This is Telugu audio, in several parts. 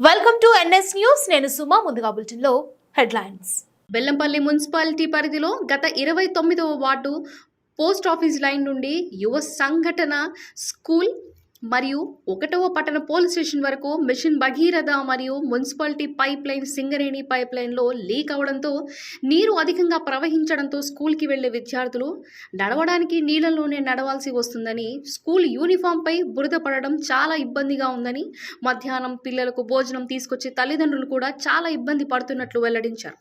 Welcome to NS news. నేను సుమా. ముందుగా బులెటిన్లో హెడ్లైన్స్. బెల్లంపల్లి మున్సిపాలిటీ పరిధిలో గత 29వ వార్డు పోస్ట్ ఆఫీస్ లైన్ నుండి యువ సంఘటన స్కూల్ మరియు 1వ పట్టణ పోలీస్ స్టేషన్ వరకు మిషన్ భగీరథ మరియు municipality pipe line Singareni pipe లైన్లో లీక్ అవడంతో నీరు అధికంగా ప్రవహించడంతో స్కూల్కి వెళ్లే విద్యార్థులు నడవడానికి నీళ్ళలోనే నడవాల్సి వస్తుందని, స్కూల్ యూనిఫామ్పై బురద పడడం చాలా ఇబ్బందిగా ఉందని, మధ్యాహ్నం పిల్లలకు భోజనం తీసుకొచ్చే తల్లిదండ్రులు కూడా చాలా ఇబ్బంది పడుతున్నట్లు వెల్లడించారు.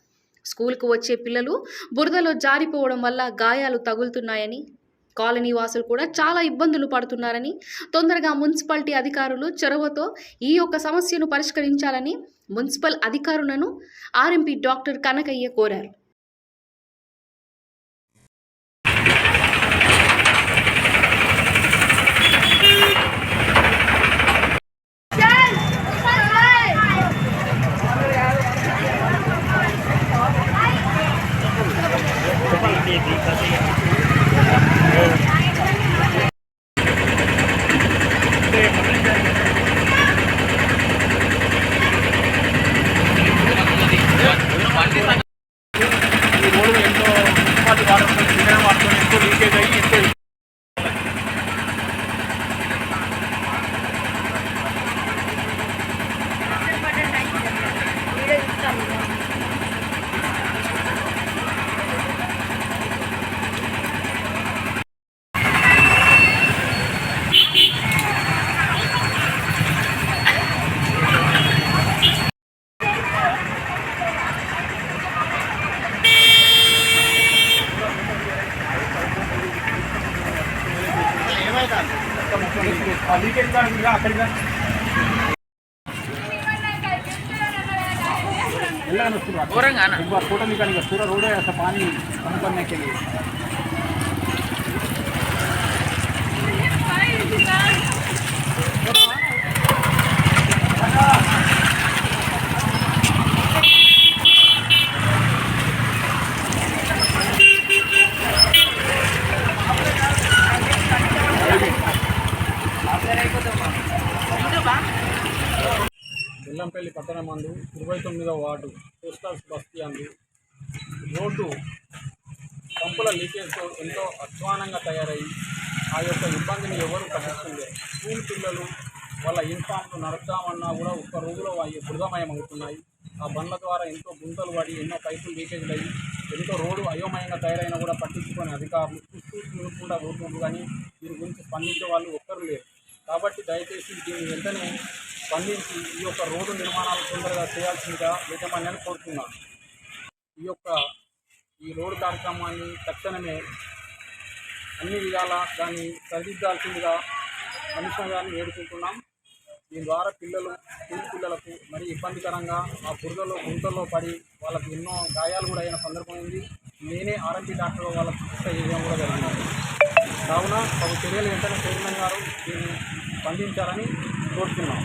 స్కూల్కు వచ్చే పిల్లలు బురదలో జారిపోవడం వల్ల గాయాలు తగులుతున్నాయని, కాలనీ వాసులు కూడా చాలా ఇబ్బందులు పడుతున్నారని, తొందరగా మున్సిపాలిటీ అధికారులు చొరవతో ఈ యొక్క సమస్యను పరిష్కరించాలని మున్సిపల్ అధికారులను ఆర్ఎంపీ డాక్టర్ కనకయ్య కోరారు. फोटो निकालेंगे, पूरा रोड है ऐसा पानी कम करने के लिए. బెల్లంపల్లి పట్టణ మందు 29వ వార్డు పోస్టల్ బస్తీ అందు రోడ్డు పంపుల లీకేజ్తో ఎంతో అధ్వానంగా తయారయ్యి ఆ యొక్క ఇబ్బందిని ఎవరు పట్టించుకోలేదు. స్కూల్ పిల్లలు వాళ్ళ యూనిఫామ్లు నడుద్దామన్నా కూడా ఒక్క రోజులో అవి బురదమయం అవుతున్నాయి. ఆ బండ్ల ద్వారా ఎంతో గుంతలు పడి ఎన్నో పైపులు లీకేజ్లు అయ్యి ఎంతో రోడ్డు అయోమయంగా తయారైనా కూడా పట్టించుకొని అధికారులు చూస్తూ చూడకుండా పోతున్నారు. కానీ దీని గురించి స్పందించే వాళ్ళు ఒక్కరు లేరు. కాబట్టి దయచేసి దీన్ని వెంటనే స్పందించి ఈ యొక్క రోడ్డు నిర్మాణాలు తొందరగా చేయాల్సిందిగా యాజమాన్యాన్ని కోరుతున్నాను. ఈ రోడ్డు కార్యక్రమాన్ని తక్షణమే అన్ని విధాలా దాన్ని సరిదిద్దాల్సిందిగా కమిషనర్ గారిని వేడుకుంటున్నాం. దీని ద్వారా స్కూల్ పిల్లలకు మరీ ఇబ్బందికరంగా ఆ బురదలో గుంతల్లో పడి వాళ్ళకు ఎన్నో గాయాలు కూడా అయిన సందర్భం ఉంది. నేనే ఆర్ఎంపీ డాక్టర్ వాళ్ళకు చికిత్స చేయడం కూడా జరిగింది. కావున తగు చర్యలు వెంటనే చైర్మన్ గారు దీన్ని స్పందించాలని కోరుతున్నాం.